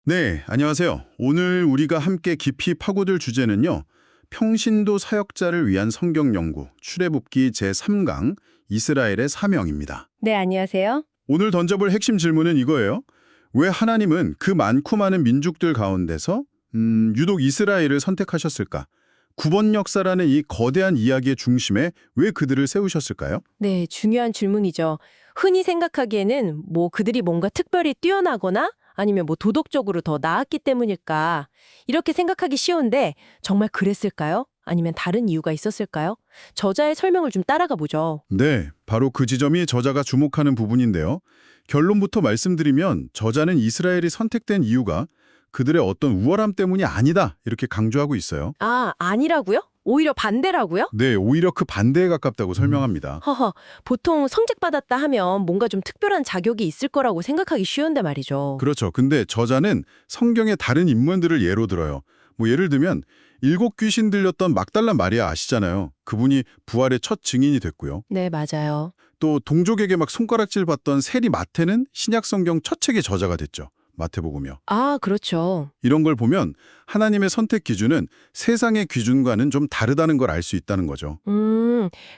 네, 안녕하세요. 오늘 우리가 함께 깊이 파고들 주제는요. 평신도 사역자를 위한 성경 연구, 출애굽기 제3강, 이스라엘의 사명입니다. 네, 안녕하세요. 오늘 던져볼 핵심 질문은 이거예요. 왜 하나님은 그 많고 많은 민족들 가운데서 유독 이스라엘을 선택하셨을까? 구원 역사라는 이 거대한 이야기의 중심에 왜 그들을 세우셨을까요? 네, 중요한 질문이죠. 흔히 생각하기에는 그들이 뭔가 특별히 뛰어나거나 아니면 도덕적으로 더 나았기 때문일까? 이렇게 생각하기 쉬운데 정말 그랬을까요? 아니면 다른 이유가 있었을까요? 저자의 설명을 좀 따라가 보죠. 네, 바로 그 지점이 저자가 주목하는 부분인데요. 결론부터 말씀드리면 저자는 이스라엘이 선택된 이유가 그들의 어떤 우월함 때문이 아니다 이렇게 강조하고 있어요. 아, 아니라고요? 오히려 반대라고요? 네, 오히려 그 반대에 가깝다고 설명합니다. 허허, 보통 성직받았다 하면 뭔가 좀 특별한 자격이 있을 거라고 생각하기 쉬운데 말이죠. 그렇죠. 근데 저자는 성경의 다른 인물들을 예로 들어요. 예를 들면 일곱 귀신 들렸던 막달라 마리아 아시잖아요. 그분이 부활의 첫 증인이 됐고요. 네, 맞아요. 또 동족에게 막 손가락질 받던 세리 마태는 신약 성경 첫 책의 저자가 됐죠. 마태복음이요. 아, 그렇죠. 이런 걸 보면 하나님의 선택 기준은 세상의 기준과는 좀 다르다는 걸 알 수 있다는 거죠.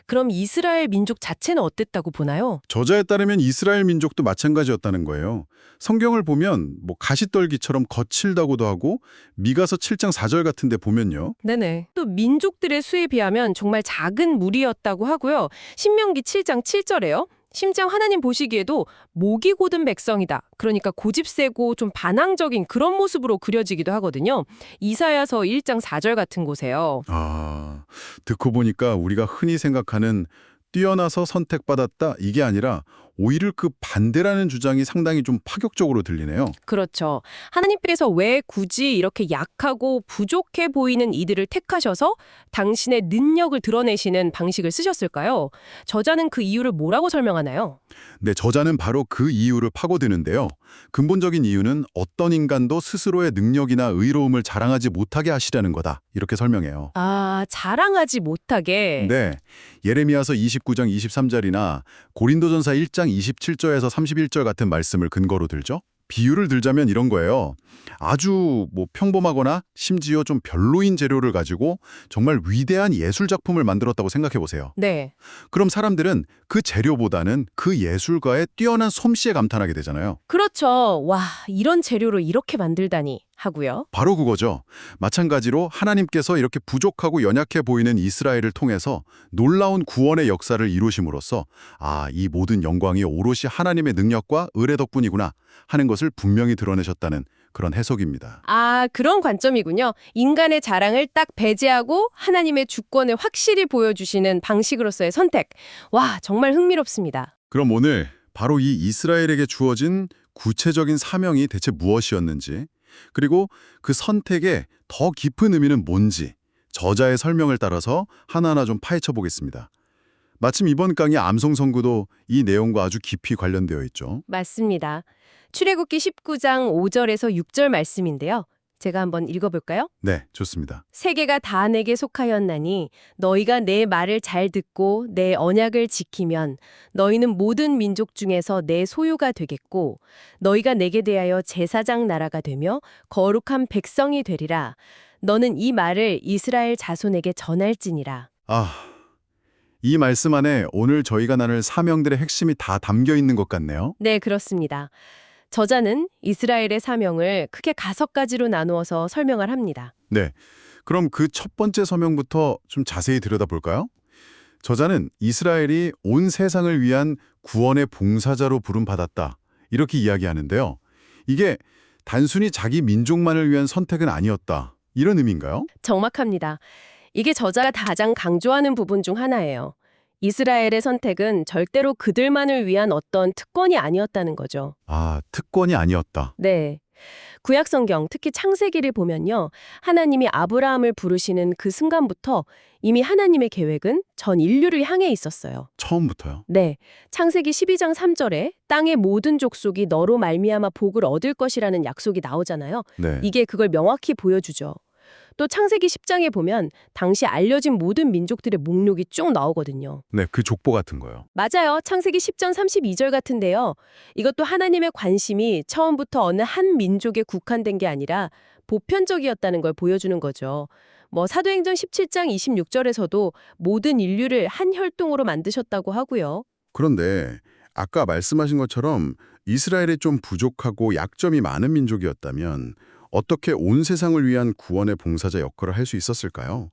그럼 이스라엘 민족 자체는 어땠다고 보나요? 저자에 따르면 이스라엘 민족도 마찬가지였다는 거예요. 성경을 보면 가시떨기처럼 거칠다고도 하고 미가서 7장 4절 같은 데 보면요. 네네. 또 민족들의 수에 비하면 정말 작은 무리였다고 하고요. 신명기 7장 7절에요. 심지어 하나님 보시기에도 목이 곧은 백성이다. 그러니까 고집세고 좀 반항적인 그런 모습으로 그려지기도 하거든요. 이사야서 1장 4절 같은 곳에요. 아, 듣고 보니까 우리가 흔히 생각하는 뛰어나서 선택받았다 이게 아니라 오히려 그 반대라는 주장이 상당히 좀 파격적으로 들리네요. 그렇죠. 하나님께서 왜 굳이 이렇게 약하고 부족해 보이는 이들을 택하셔서 당신의 능력을 드러내시는 방식을 쓰셨을까요? 저자는 그 이유를 뭐라고 설명하나요? 네, 저자는 바로 그 이유를 파고드는데요. 근본적인 이유는 어떤 인간도 스스로의 능력이나 의로움을 자랑하지 못하게 하시려는 거다. 이렇게 설명해요. 아, 자랑하지 못하게. 네, 예레미야서 29장 23절이나 고린도전서 1장 27절에서 31절 같은 말씀을 근거로 들죠. 비유를 들자면 이런 거예요. 아주 평범하거나 심지어 좀 별로인 재료를 가지고 정말 위대한 예술 작품을 만들었다고 생각해 보세요. 네. 그럼 사람들은 그 재료보다는 그 예술가의 뛰어난 솜씨에 감탄하게 되잖아요. 그렇죠. 와, 이런 재료로 이렇게 만들다니 하고요. 바로 그거죠. 마찬가지로 하나님께서 이렇게 부족하고 연약해 보이는 이스라엘을 통해서 놀라운 구원의 역사를 이루심으로써 이 모든 영광이 오롯이 하나님의 능력과 의뢰 덕분이구나 하는 것을 분명히 드러내셨다는 그런 해석입니다. 아, 그런 관점이군요. 인간의 자랑을 딱 배제하고 하나님의 주권을 확실히 보여주시는 방식으로서의 선택. 와, 정말 흥미롭습니다. 그럼 오늘 바로 이 이스라엘에게 주어진 구체적인 사명이 대체 무엇이었는지, 그리고 그 선택의 더 깊은 의미는 뭔지 저자의 설명을 따라서 하나하나 좀 파헤쳐 보겠습니다. 마침 이번 강의 암송선구도 이 내용과 아주 깊이 관련되어 있죠. 맞습니다. 출애굽기 19장 5절에서 6절 말씀인데요. 제가 한번 읽어볼까요? 네, 좋습니다. 세계가 다 내게 속하였나니 너희가 내 말을 잘 듣고 내 언약을 지키면 너희는 모든 민족 중에서 내 소유가 되겠고 너희가 내게 대하여 제사장 나라가 되며 거룩한 백성이 되리라. 너는 이 말을 이스라엘 자손에게 전할지니라. 이 말씀 안에 오늘 저희가 나눌 사명들의 핵심이 다 담겨 있는 것 같네요. 네, 그렇습니다. 저자는 이스라엘의 사명을 크게 5가지로 나누어서 설명을 합니다. 네, 그럼 그 첫 번째 서명부터 좀 자세히 들여다볼까요? 저자는 이스라엘이 온 세상을 위한 구원의 봉사자로 부름받았다. 이렇게 이야기하는데요. 이게 단순히 자기 민족만을 위한 선택은 아니었다. 이런 의미인가요? 정확합니다. 이게 저자가 가장 강조하는 부분 중 하나예요. 이스라엘의 선택은 절대로 그들만을 위한 어떤 특권이 아니었다는 거죠. 특권이 아니었다. 네. 구약 성경, 특히 창세기를 보면요. 하나님이 아브라함을 부르시는 그 순간부터 이미 하나님의 계획은 전 인류를 향해 있었어요. 처음부터요? 네. 창세기 12장 3절에 땅의 모든 족속이 너로 말미암아 복을 얻을 것이라는 약속이 나오잖아요. 네. 이게 그걸 명확히 보여주죠. 또 창세기 10장에 보면 당시 알려진 모든 민족들의 목록이 쭉 나오거든요. 네, 그 족보 같은 거요. 맞아요. 창세기 10장 32절 같은데요. 이것도 하나님의 관심이 처음부터 어느 한 민족에 국한된 게 아니라 보편적이었다는 걸 보여주는 거죠. 사도행전 17장 26절에서도 모든 인류를 한 혈통으로 만드셨다고 하고요. 그런데 아까 말씀하신 것처럼 이스라엘이 좀 부족하고 약점이 많은 민족이었다면 어떻게 온 세상을 위한 구원의 봉사자 역할을 할 수 있었을까요?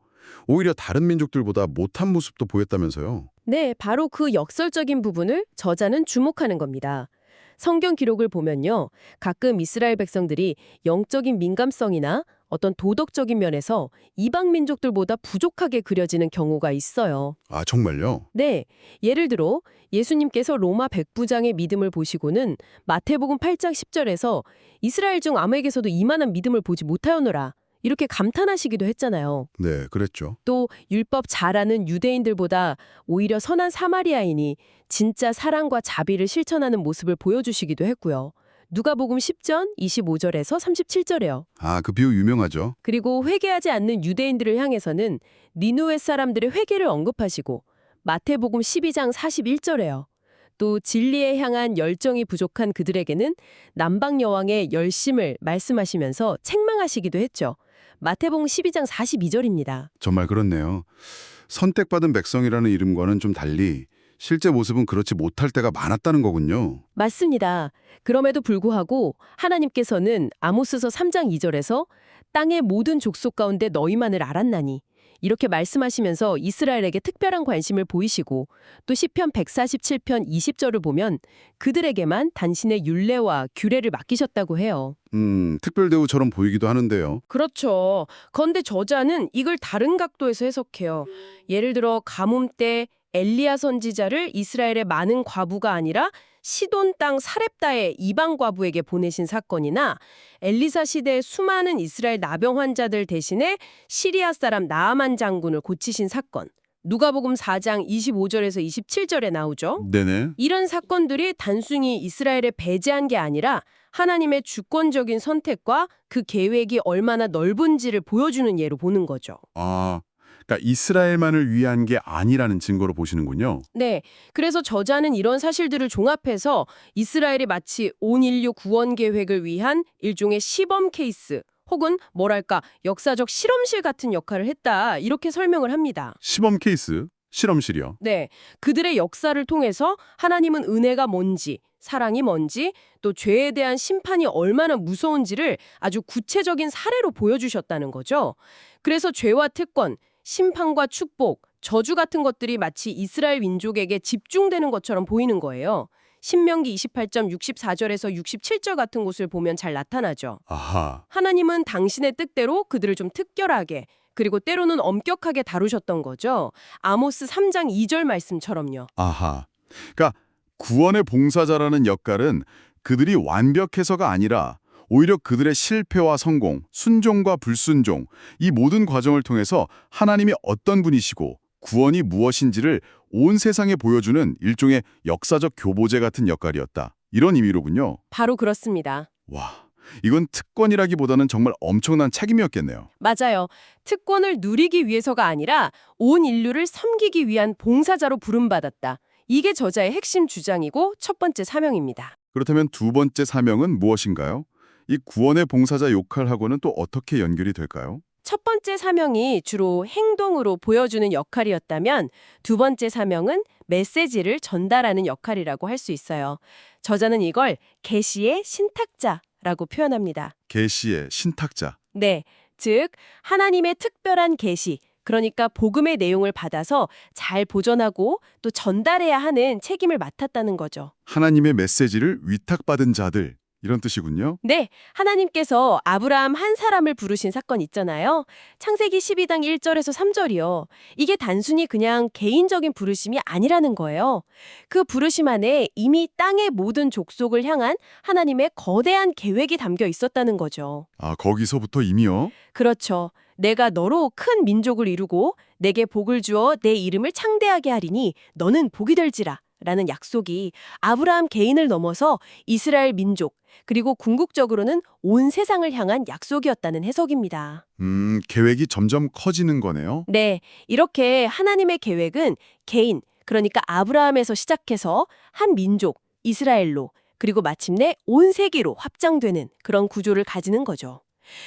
오히려 다른 민족들보다 못한 모습도 보였다면서요. 네, 바로 그 역설적인 부분을 저자는 주목하는 겁니다. 성경 기록을 보면요. 가끔 이스라엘 백성들이 영적인 민감성이나 어떤 도덕적인 면에서 이방 민족들보다 부족하게 그려지는 경우가 있어요. 아, 정말요? 네, 예를 들어 예수님께서 로마 백부장의 믿음을 보시고는 마태복음 8장 10절에서 이스라엘 중 아무에게서도 이만한 믿음을 보지 못하였노라 이렇게 감탄하시기도 했잖아요. 네, 그랬죠. 또 율법 잘 아는 유대인들보다 오히려 선한 사마리아인이 진짜 사랑과 자비를 실천하는 모습을 보여주시기도 했고요. 누가복음 10장 25절에서 37절에요. 아, 그 비유 유명하죠. 그리고 회개하지 않는 유대인들을 향해서는 니누웨 사람들의 회개를 언급하시고 마태복음 12장 41절에요. 또 진리에 향한 열정이 부족한 그들에게는 남방 여왕의 열심을 말씀하시면서 책망하시기도 했죠. 마태복음 12장 42절입니다. 정말 그렇네요. 선택받은 백성이라는 이름과는 좀 달리 실제 모습은 그렇지 못할 때가 많았다는 거군요. 맞습니다. 그럼에도 불구하고 하나님께서는 아모스서 3장 2절에서 땅의 모든 족속 가운데 너희만을 알았나니 이렇게 말씀하시면서 이스라엘에게 특별한 관심을 보이시고 또 시편 147편 20절을 보면 그들에게만 당신의 율례와 규례를 맡기셨다고 해요. 특별 대우처럼 보이기도 하는데요. 그렇죠. 그런데 저자는 이걸 다른 각도에서 해석해요. 예를 들어 가뭄 때 엘리야 선지자를 이스라엘의 많은 과부가 아니라 시돈 땅 사렙다의 이방 과부에게 보내신 사건이나 엘리사 시대의 수많은 이스라엘 나병 환자들 대신에 시리아 사람 나아만 장군을 고치신 사건. 누가복음 4장 25절에서 27절에 나오죠. 네네. 이런 사건들이 단순히 이스라엘에 배제한 게 아니라 하나님의 주권적인 선택과 그 계획이 얼마나 넓은지를 보여주는 예로 보는 거죠. 아, 그러니까 이스라엘만을 위한 게 아니라는 증거로 보시는군요. 네, 그래서 저자는 이런 사실들을 종합해서 이스라엘이 마치 온 인류 구원 계획을 위한 일종의 시범 케이스 혹은 뭐랄까 역사적 실험실 같은 역할을 했다 이렇게 설명을 합니다. 시범 케이스, 실험실이요. 네, 그들의 역사를 통해서 하나님은 은혜가 뭔지, 사랑이 뭔지, 또 죄에 대한 심판이 얼마나 무서운지를 아주 구체적인 사례로 보여주셨다는 거죠. 그래서 죄와 특권, 심판과 축복, 저주 같은 것들이 마치 이스라엘 민족에게 집중되는 것처럼 보이는 거예요. 신명기 28점 64절에서 67절 같은 곳을 보면 잘 나타나죠. 아하. 하나님은 당신의 뜻대로 그들을 좀 특별하게 그리고 때로는 엄격하게 다루셨던 거죠. 아모스 3장 2절 말씀처럼요. 아하. 그러니까 구원의 봉사자라는 역할은 그들이 완벽해서가 아니라 오히려 그들의 실패와 성공, 순종과 불순종, 이 모든 과정을 통해서 하나님이 어떤 분이시고 구원이 무엇인지를 온 세상에 보여주는 일종의 역사적 교보제 같은 역할이었다. 이런 의미로군요. 바로 그렇습니다. 와, 이건 특권이라기보다는 정말 엄청난 책임이었겠네요. 맞아요. 특권을 누리기 위해서가 아니라 온 인류를 섬기기 위한 봉사자로 부름받았다. 이게 저자의 핵심 주장이고 첫 번째 사명입니다. 그렇다면 두 번째 사명은 무엇인가요? 이 구원의 봉사자 역할하고는 또 어떻게 연결이 될까요? 첫 번째 사명이 주로 행동으로 보여주는 역할이었다면 두 번째 사명은 메시지를 전달하는 역할이라고 할 수 있어요. 저자는 이걸 계시의 신탁자라고 표현합니다. 계시의 신탁자. 네, 즉 하나님의 특별한 계시, 그러니까 복음의 내용을 받아서 잘 보존하고 또 전달해야 하는 책임을 맡았다는 거죠. 하나님의 메시지를 위탁받은 자들, 이런 뜻이군요. 네, 하나님께서 아브라함 한 사람을 부르신 사건 있잖아요. 창세기 12장 1절에서 3절이요. 이게 단순히 그냥 개인적인 부르심이 아니라는 거예요. 그 부르심 안에 이미 땅의 모든 족속을 향한 하나님의 거대한 계획이 담겨 있었다는 거죠. 아, 거기서부터 이미요? 그렇죠. 내가 너로 큰 민족을 이루고 내게 복을 주어 내 이름을 창대하게 하리니 너는 복이 될지라. 라는 약속이 아브라함 개인을 넘어서 이스라엘 민족, 그리고 궁극적으로는 온 세상을 향한 약속이었다는 해석입니다. 계획이 점점 커지는 거네요. 네, 이렇게 하나님의 계획은 개인, 그러니까 아브라함에서 시작해서 한 민족, 이스라엘로, 그리고 마침내 온 세계로 확장되는 그런 구조를 가지는 거죠.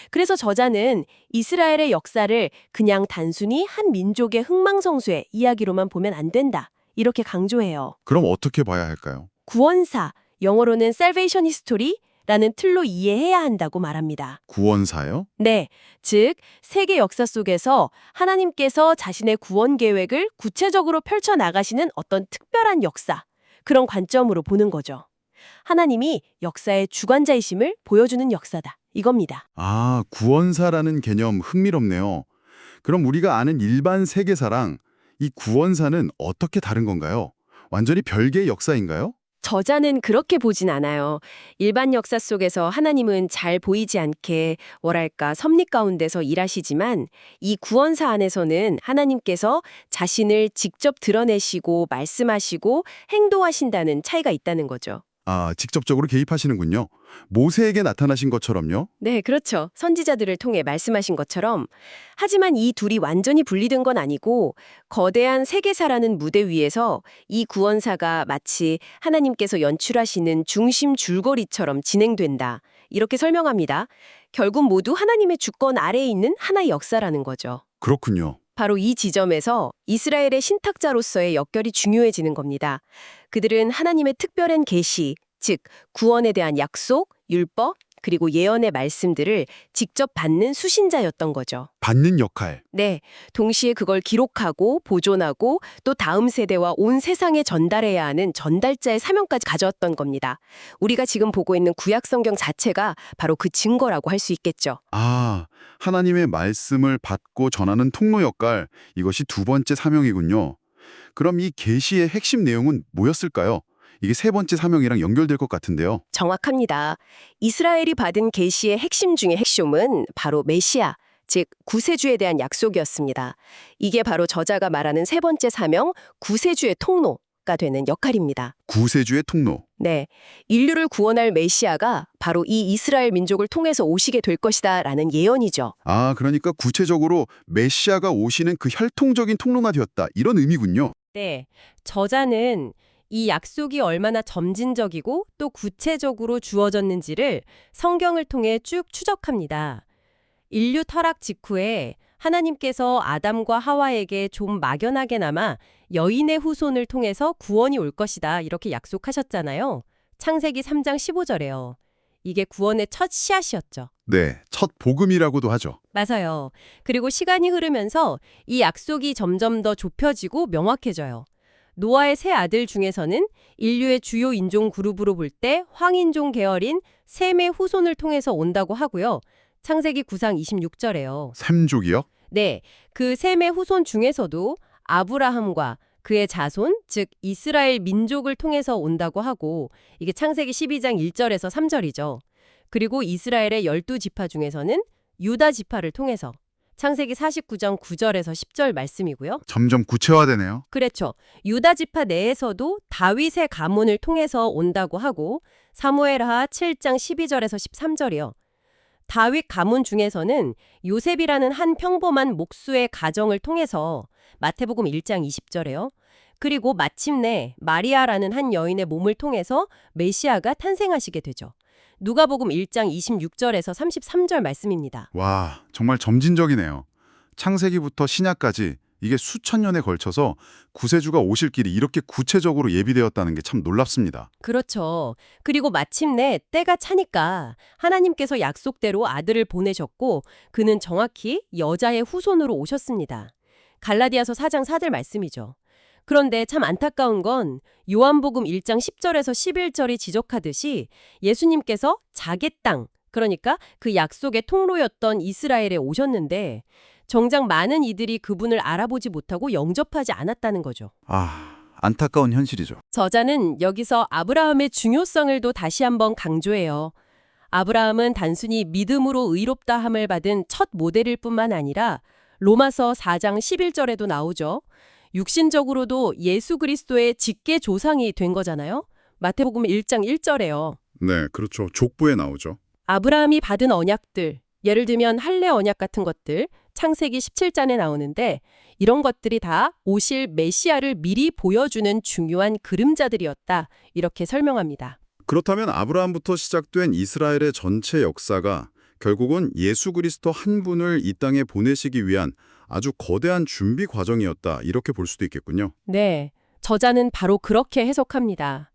그래서 저자는 이스라엘의 역사를 그냥 단순히 한 민족의 흥망성쇠의 이야기로만 보면 안 된다, 이렇게 강조해요. 그럼 어떻게 봐야 할까요? 구원사, 영어로는 Salvation History라는 틀로 이해해야 한다고 말합니다. 구원사요? 네, 즉 세계 역사 속에서 하나님께서 자신의 구원 계획을 구체적으로 펼쳐나가시는 어떤 특별한 역사, 그런 관점으로 보는 거죠. 하나님이 역사의 주관자이심을 보여주는 역사다, 이겁니다. 아, 구원사라는 개념 흥미롭네요. 그럼 우리가 아는 일반 세계사랑 이 구원사는 어떻게 다른 건가요? 완전히 별개의 역사인가요? 저자는 그렇게 보진 않아요. 일반 역사 속에서 하나님은 잘 보이지 않게 뭐랄까 섭리 가운데서 일하시지만 이 구원사 안에서는 하나님께서 자신을 직접 드러내시고 말씀하시고 행동하신다는 차이가 있다는 거죠. 아, 직접적으로 개입하시는군요. 모세에게 나타나신 것처럼요? 네, 그렇죠. 선지자들을 통해 말씀하신 것처럼. 하지만 이 둘이 완전히 분리된 건 아니고 거대한 세계사라는 무대 위에서 이 구원사가 마치 하나님께서 연출하시는 중심 줄거리처럼 진행된다, 이렇게 설명합니다. 결국 모두 하나님의 주권 아래에 있는 하나의 역사라는 거죠. 그렇군요. 바로 이 지점에서 이스라엘의 신탁자로서의 역결이 중요해지는 겁니다. 그들은 하나님의 특별한 계시, 즉 구원에 대한 약속, 율법, 그리고 예언의 말씀들을 직접 받는 수신자였던 거죠. 받는 역할. 네, 동시에 그걸 기록하고 보존하고 또 다음 세대와 온 세상에 전달해야 하는 전달자의 사명까지 가졌던 겁니다. 우리가 지금 보고 있는 구약 성경 자체가 바로 그 증거라고 할 수 있겠죠. 아, 하나님의 말씀을 받고 전하는 통로 역할, 이것이 두 번째 사명이군요. 그럼 이 계시의 핵심 내용은 뭐였을까요? 이게 세 번째 사명이랑 연결될 것 같은데요. 정확합니다. 이스라엘이 받은 계시의 핵심 중의 핵심은 바로 메시아, 즉 구세주에 대한 약속이었습니다. 이게 바로 저자가 말하는 세 번째 사명, 구세주의 통로가 되는 역할입니다. 구세주의 통로. 네, 인류를 구원할 메시아가 바로 이 이스라엘 민족을 통해서 오시게 될 것이다 라는 예언이죠. 아, 그러니까 구체적으로 메시아가 오시는 그 혈통적인 통로가 되었다. 이런 의미군요. 네, 저자는 이 약속이 얼마나 점진적이고 또 구체적으로 주어졌는지를 성경을 통해 쭉 추적합니다. 인류 타락 직후에 하나님께서 아담과 하와에게 좀 막연하게나마 여인의 후손을 통해서 구원이 올 것이다, 이렇게 약속하셨잖아요. 창세기 3장 15절에요. 이게 구원의 첫 씨앗이었죠. 네, 첫 복음이라고도 하죠. 맞아요. 그리고 시간이 흐르면서 이 약속이 점점 더 좁혀지고 명확해져요. 노아의 세 아들 중에서는 인류의 주요 인종 그룹으로 볼 때 황인종 계열인 셈의 후손을 통해서 온다고 하고요. 창세기 9장 26절에요. 샘족이요? 네, 그 셈의 후손 중에서도 아브라함과 그의 자손, 즉 이스라엘 민족을 통해서 온다고 하고, 이게 창세기 12장 1절에서 3절이죠. 그리고 이스라엘의 12지파 중에서는 유다 지파를 통해서 창세기 49장 9절에서 10절 말씀이고요. 점점 구체화되네요. 그렇죠. 유다 지파 내에서도 다윗의 가문을 통해서 온다고 하고, 사무엘하 7장 12절에서 13절이요. 다윗 가문 중에서는 요셉이라는 한 평범한 목수의 가정을 통해서 마태복음 1장 20절에요. 그리고 마침내 마리아라는 한 여인의 몸을 통해서 메시아가 탄생하시게 되죠. 누가복음 1장 26절에서 33절 말씀입니다. 와, 정말 점진적이네요. 창세기부터 신약까지 이게 수천 년에 걸쳐서 구세주가 오실 길이 이렇게 구체적으로 예비되었다는 게 참 놀랍습니다. 그렇죠. 그리고 마침내 때가 차니까 하나님께서 약속대로 아들을 보내셨고 그는 정확히 여자의 후손으로 오셨습니다. 갈라디아서 4장 4절 말씀이죠. 그런데 참 안타까운 건 요한복음 1장 10절에서 11절이 지적하듯이 예수님께서 자기 땅, 그러니까 그 약속의 통로였던 이스라엘에 오셨는데 정작 많은 이들이 그분을 알아보지 못하고 영접하지 않았다는 거죠. 아, 안타까운 현실이죠. 저자는 여기서 아브라함의 중요성을 또 다시 한번 강조해요. 아브라함은 단순히 믿음으로 의롭다함을 받은 첫 모델일 뿐만 아니라 로마서 4장 11절에도 나오죠. 육신적으로도 예수 그리스도의 직계 조상이 된 거잖아요. 마태복음 1장 1절에요. 네, 그렇죠. 족보에 나오죠. 아브라함이 받은 언약들, 예를 들면 할례 언약 같은 것들, 창세기 17장에 나오는데 이런 것들이 다 오실 메시아를 미리 보여주는 중요한 그림자들이었다. 이렇게 설명합니다. 그렇다면 아브라함부터 시작된 이스라엘의 전체 역사가 결국은 예수 그리스도 한 분을 이 땅에 보내시기 위한 아주 거대한 준비 과정이었다. 이렇게 볼 수도 있겠군요. 네, 저자는 바로 그렇게 해석합니다.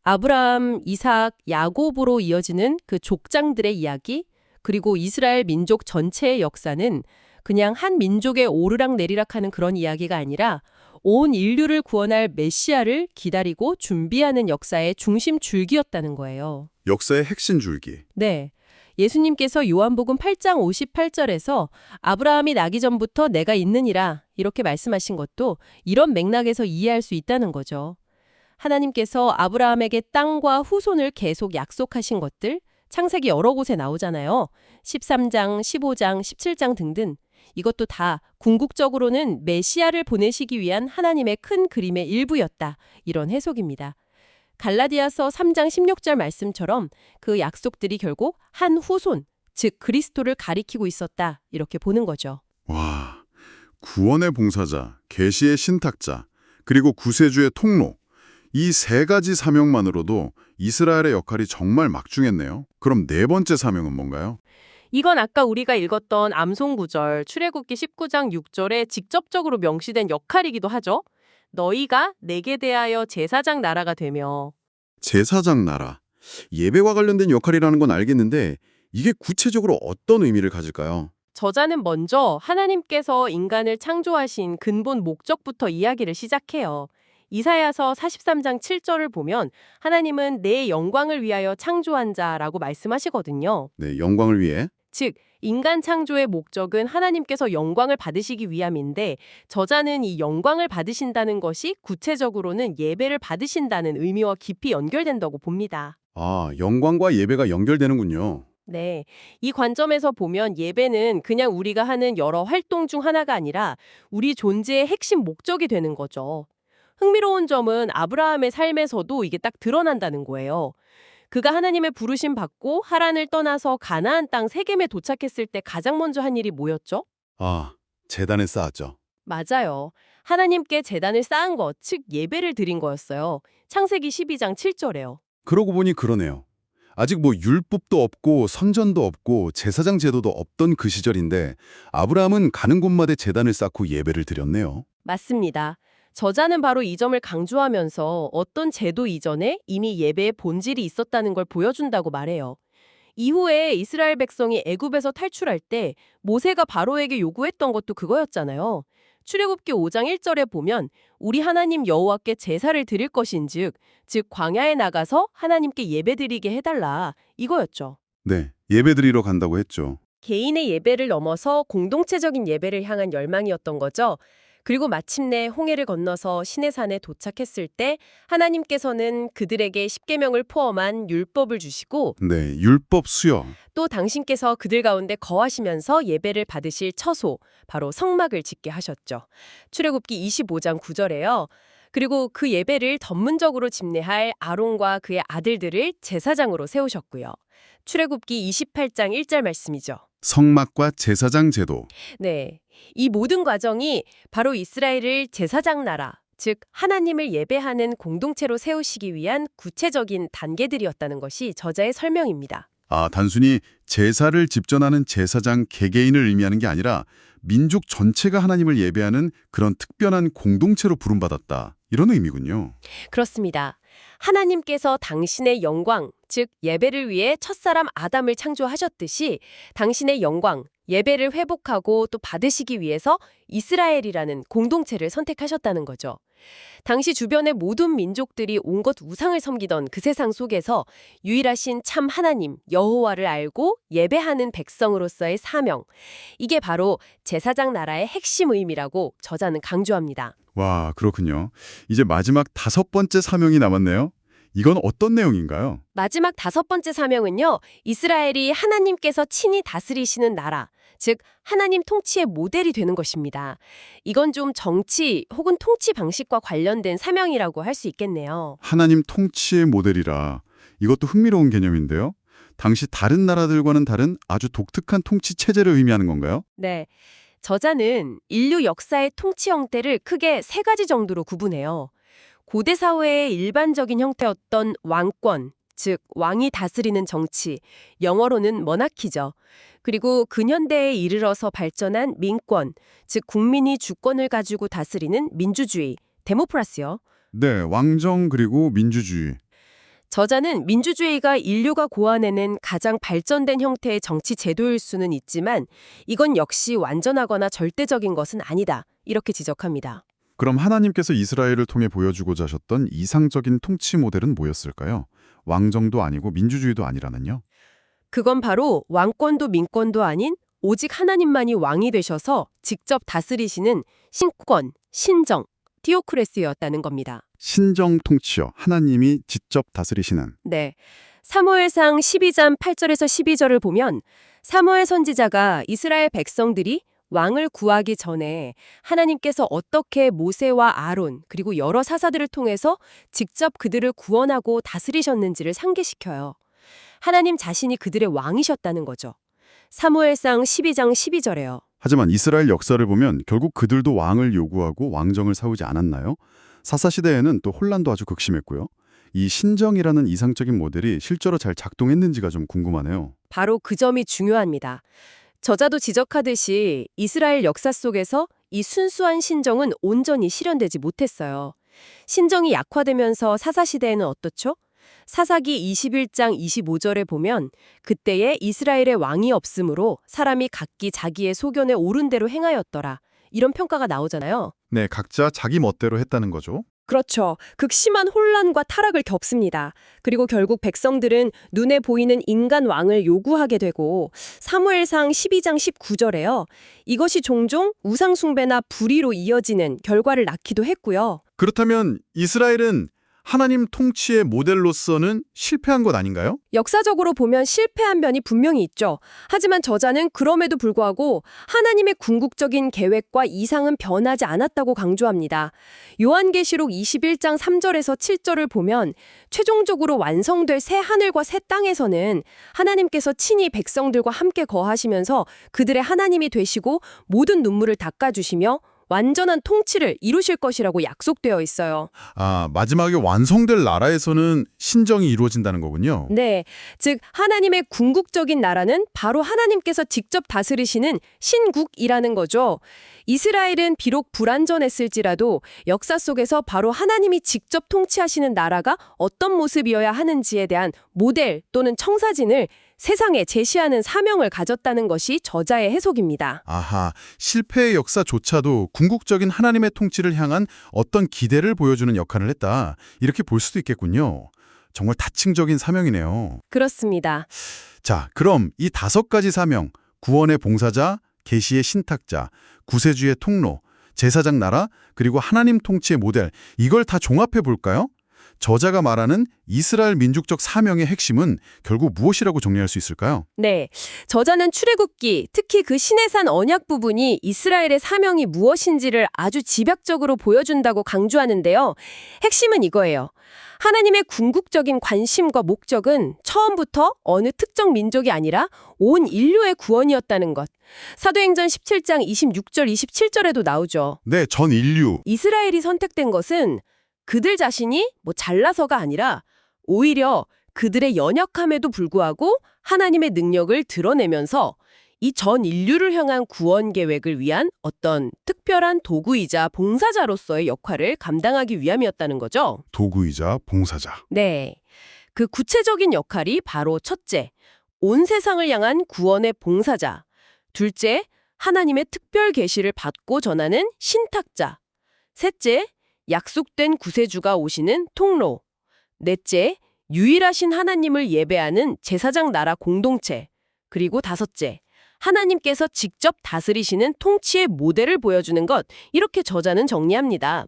아브라함, 이삭, 야곱으로 이어지는 그 족장들의 이야기, 그리고 이스라엘 민족 전체의 역사는 그냥 한 민족의 오르락내리락하는 그런 이야기가 아니라 온 인류를 구원할 메시아를 기다리고 준비하는 역사의 중심 줄기였다는 거예요. 역사의 핵심 줄기. 네. 예수님께서 요한복음 8장 58절에서 아브라함이 나기 전부터 내가 있느니라 이렇게 말씀하신 것도 이런 맥락에서 이해할 수 있다는 거죠. 하나님께서 아브라함에게 땅과 후손을 계속 약속하신 것들, 창세기 여러 곳에 나오잖아요. 13장, 15장, 17장 등등. 이것도 다 궁극적으로는 메시아를 보내시기 위한 하나님의 큰 그림의 일부였다. 이런 해석입니다. 갈라디아서 3장 16절 말씀처럼 그 약속들이 결국 한 후손, 즉 그리스도를 가리키고 있었다. 이렇게 보는 거죠. 와, 구원의 봉사자, 계시의 신탁자, 그리고 구세주의 통로. 이 세 가지 사명만으로도 이스라엘의 역할이 정말 막중했네요. 그럼 네 번째 사명은 뭔가요? 이건 아까 우리가 읽었던 암송구절, 출애굽기 19장 6절에 직접적으로 명시된 역할이기도 하죠. 너희가 내게 대하여 제사장 나라가 되며. 제사장 나라. 예배와 관련된 역할이라는 건 알겠는데 이게 구체적으로 어떤 의미를 가질까요? 저자는 먼저 하나님께서 인간을 창조하신 근본 목적부터 이야기를 시작해요. 이사야서 43장 7절을 보면 하나님은 내 영광을 위하여 창조한 자라고 말씀하시거든요. 네, 영광을 위해. 즉, 인간 창조의 목적은 하나님께서 영광을 받으시기 위함인데 저자는 이 영광을 받으신다는 것이 구체적으로는 예배를 받으신다는 의미와 깊이 연결된다고 봅니다. 아, 영광과 예배가 연결되는군요. 네, 이 관점에서 보면 예배는 그냥 우리가 하는 여러 활동 중 하나가 아니라 우리 존재의 핵심 목적이 되는 거죠. 흥미로운 점은 아브라함의 삶에서도 이게 딱 드러난다는 거예요. 그가 하나님의 부르심 받고 하란을 떠나서 가나안 땅 세겜에 도착했을 때 가장 먼저 한 일이 뭐였죠? 아, 제단을 쌓았죠. 맞아요. 하나님께 제단을 쌓은 것, 즉 예배를 드린 거였어요. 창세기 12장 7절에요. 그러고 보니 그러네요. 아직 뭐 율법도 없고 선전도 없고 제사장 제도도 없던 그 시절인데 아브라함은 가는 곳마다 제단을 쌓고 예배를 드렸네요. 맞습니다. 저자는 바로 이 점을 강조하면서 어떤 제도 이전에 이미 예배의 본질이 있었다는 걸 보여준다고 말해요. 이후에 이스라엘 백성이 애굽에서 탈출할 때 모세가 바로에게 요구했던 것도 그거였잖아요. 출애굽기 5장 1절에 보면 우리 하나님 여호와께 제사를 드릴 것인즉 즉 광야에 나가서 하나님께 예배드리게 해달라 이거였죠. 네, 예배 드리러 간다고 했죠. 개인의 예배를 넘어서 공동체적인 예배를 향한 열망이었던 거죠. 그리고 마침내 홍해를 건너서 시내산에 도착했을 때 하나님께서는 그들에게 십계명을 포함한 율법을 주시고 네, 율법 수여. 또 당신께서 그들 가운데 거하시면서 예배를 받으실 처소, 바로 성막을 짓게 하셨죠. 출애굽기 25장 9절에요. 그리고 그 예배를 전문적으로 집례할 아론과 그의 아들들을 제사장으로 세우셨고요. 출애굽기 28장 1절 말씀이죠. 성막과 제사장 제도. 네, 이 모든 과정이 바로 이스라엘을 제사장 나라, 즉 하나님을 예배하는 공동체로 세우시기 위한 구체적인 단계들이었다는 것이 저자의 설명입니다. 아, 단순히 제사를 집전하는 제사장 개개인을 의미하는 게 아니라 민족 전체가 하나님을 예배하는 그런 특별한 공동체로 부름받았다. 이런 의미군요. 그렇습니다. 하나님께서 당신의 영광, 즉 예배를 위해 첫사람 아담을 창조하셨듯이 당신의 영광, 예배를 회복하고 또 받으시기 위해서 이스라엘이라는 공동체를 선택하셨다는 거죠. 당시 주변의 모든 민족들이 온갖 우상을 섬기던 그 세상 속에서 유일하신 참 하나님 여호와를 알고 예배하는 백성으로서의 사명, 이게 바로 제사장 나라의 핵심 의미라고 저자는 강조합니다. 와, 그렇군요. 이제 마지막 다섯 번째 사명이 남았네요. 이건 어떤 내용인가요? 마지막 다섯 번째 사명은요, 이스라엘이 하나님께서 친히 다스리시는 나라, 즉 하나님 통치의 모델이 되는 것입니다. 이건 좀 정치 혹은 통치 방식과 관련된 사명이라고 할 수 있겠네요. 하나님 통치의 모델이라 이것도 흥미로운 개념인데요. 당시 다른 나라들과는 다른 아주 독특한 통치 체제를 의미하는 건가요? 네. 저자는 인류 역사의 통치 형태를 크게 세 가지 정도로 구분해요. 고대 사회의 일반적인 형태였던 왕권, 즉 왕이 다스리는 정치, 영어로는 머나키죠. 그리고 근현대에 이르러서 발전한 민권, 즉 국민이 주권을 가지고 다스리는 민주주의, 데모크라시요. 네, 왕정 그리고 민주주의. 저자는 민주주의가 인류가 고안해낸 가장 발전된 형태의 정치 제도일 수는 있지만 이건 역시 완전하거나 절대적인 것은 아니다. 이렇게 지적합니다. 그럼 하나님께서 이스라엘을 통해 보여주고자 하셨던 이상적인 통치 모델은 뭐였을까요? 왕정도 아니고 민주주의도 아니라면요? 그건 바로 왕권도 민권도 아닌 오직 하나님만이 왕이 되셔서 직접 다스리시는 신권, 신정, 티오크레스였다는 겁니다. 신정 통치요. 하나님이 직접 다스리시는. 네. 사무엘상 12장 8절에서 12절을 보면 사무엘 선지자가 이스라엘 백성들이 왕을 구하기 전에 하나님께서 어떻게 모세와 아론 그리고 여러 사사들을 통해서 직접 그들을 구원하고 다스리셨는지를 상기시켜요. 하나님 자신이 그들의 왕이셨다는 거죠. 사무엘상 12장 12절에요. 하지만 이스라엘 역사를 보면 결국 그들도 왕을 요구하고 왕정을 세우지 않았나요? 사사시대에는 또 혼란도 아주 극심했고요. 이 신정이라는 이상적인 모델이 실제로 잘 작동했는지가 좀 궁금하네요. 바로 그 점이 중요합니다. 저자도 지적하듯이 이스라엘 역사 속에서 이 순수한 신정은 온전히 실현되지 못했어요. 신정이 약화되면서 사사시대에는 어떻죠? 사사기 21장 25절에 보면 그때에 이스라엘의 왕이 없으므로 사람이 각기 자기의 소견에 옳은 대로 행하였더라. 이런 평가가 나오잖아요. 네, 각자 자기 멋대로 했다는 거죠. 그렇죠. 극심한 혼란과 타락을 겪습니다. 그리고 결국 백성들은 눈에 보이는 인간 왕을 요구하게 되고 사무엘상 12장 19절에요. 이것이 종종 우상 숭배나 불의로 이어지는 결과를 낳기도 했고요. 그렇다면 이스라엘은 하나님 통치의 모델로서는 실패한 것 아닌가요? 역사적으로 보면 실패한 면이 분명히 있죠. 하지만 저자는 그럼에도 불구하고 하나님의 궁극적인 계획과 이상은 변하지 않았다고 강조합니다. 요한계시록 21장 3절에서 7절을 보면 최종적으로 완성될 새 하늘과 새 땅에서는 하나님께서 친히 백성들과 함께 거하시면서 그들의 하나님이 되시고 모든 눈물을 닦아주시며 완전한 통치를 이루실 것이라고 약속되어 있어요. 아, 마지막에 완성될 나라에서는 신정이 이루어진다는 거군요. 네, 즉 하나님의 궁극적인 나라는 바로 하나님께서 직접 다스리시는 신국이라는 거죠. 이스라엘은 비록 불완전했을지라도 역사 속에서 바로 하나님이 직접 통치하시는 나라가 어떤 모습이어야 하는지에 대한 모델 또는 청사진을 세상에 제시하는 사명을 가졌다는 것이 저자의 해석입니다. 아하, 실패의 역사조차도 궁극적인 하나님의 통치를 향한 어떤 기대를 보여주는 역할을 했다. 이렇게 볼 수도 있겠군요. 정말 다층적인 사명이네요. 그렇습니다. 자, 그럼 이 5가지 사명, 구원의 봉사자, 계시의 신탁자, 구세주의 통로, 제사장 나라, 그리고 하나님 통치의 모델, 이걸 다 종합해 볼까요? 저자가 말하는 이스라엘 민족적 사명의 핵심은 결국 무엇이라고 정리할 수 있을까요? 네, 저자는 출애굽기, 특히 그 시내산 언약 부분이 이스라엘의 사명이 무엇인지를 아주 집약적으로 보여준다고 강조하는데요. 핵심은 이거예요. 하나님의 궁극적인 관심과 목적은 처음부터 어느 특정 민족이 아니라 온 인류의 구원이었다는 것. 사도행전 17장 26절, 27절에도 나오죠. 네, 전 인류. 이스라엘이 선택된 것은 그들 자신이 잘나서가 아니라 오히려 그들의 연약함에도 불구하고 하나님의 능력을 드러내면서 이 전 인류를 향한 구원 계획을 위한 어떤 특별한 도구이자 봉사자로서의 역할을 감당하기 위함이었다는 거죠. 도구이자 봉사자. 네. 그 구체적인 역할이 바로 첫째, 온 세상을 향한 구원의 봉사자. 둘째, 하나님의 특별 계시를 받고 전하는 신탁자. 셋째, 약속된 구세주가 오시는 통로. 넷째, 유일하신 하나님을 예배하는 제사장 나라 공동체. 그리고 다섯째, 하나님께서 직접 다스리시는 통치의 모델을 보여주는 것. 이렇게 저자는 정리합니다.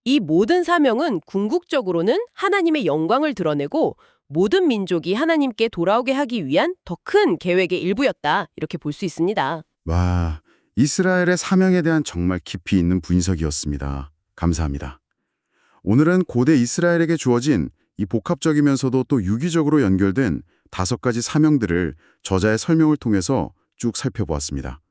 이 모든 사명은 궁극적으로는 하나님의 영광을 드러내고 모든 민족이 하나님께 돌아오게 하기 위한 더 큰 계획의 일부였다. 이렇게 볼 수 있습니다. 와, 이스라엘의 사명에 대한 정말 깊이 있는 분석이었습니다. 감사합니다. 오늘은 고대 이스라엘에게 주어진 이 복합적이면서도 또 유기적으로 연결된 5가지 사명들을 저자의 설명을 통해서 쭉 살펴보았습니다.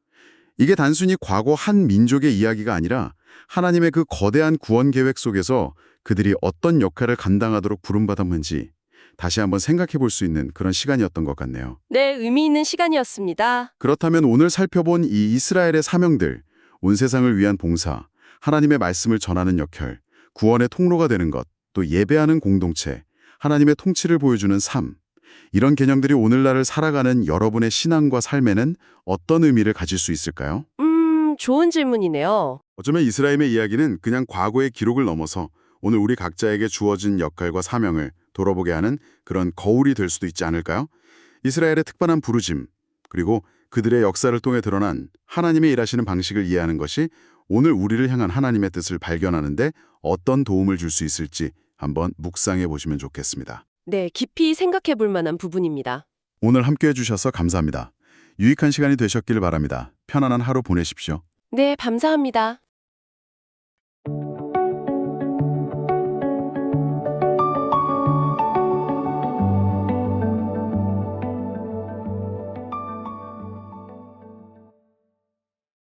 이게 단순히 과거 한 민족의 이야기가 아니라 하나님의 그 거대한 구원 계획 속에서 그들이 어떤 역할을 감당하도록 부름받았는지 다시 한번 생각해 볼 수 있는 그런 시간이었던 것 같네요. 네, 의미 있는 시간이었습니다. 그렇다면 오늘 살펴본 이 이스라엘의 사명들, 온 세상을 위한 봉사, 하나님의 말씀을 전하는 역할, 구원의 통로가 되는 것, 또 예배하는 공동체, 하나님의 통치를 보여주는 삶, 이런 개념들이 오늘날을 살아가는 여러분의 신앙과 삶에는 어떤 의미를 가질 수 있을까요? 좋은 질문이네요. 어쩌면 이스라엘의 이야기는 그냥 과거의 기록을 넘어서 오늘 우리 각자에게 주어진 역할과 사명을 돌아보게 하는 그런 거울이 될 수도 있지 않을까요? 이스라엘의 특별한 부르심, 그리고 그들의 역사를 통해 드러난 하나님의 일하시는 방식을 이해하는 것이 오늘 우리를 향한 하나님의 뜻을 발견하는데 어떤 도움을 줄 수 있을지 한번 묵상해 보시면 좋겠습니다. 네, 깊이 생각해 볼 만한 부분입니다. 오늘 함께해 주셔서 감사합니다. 유익한 시간이 되셨길 바랍니다. 편안한 하루 보내십시오. 네, 감사합니다.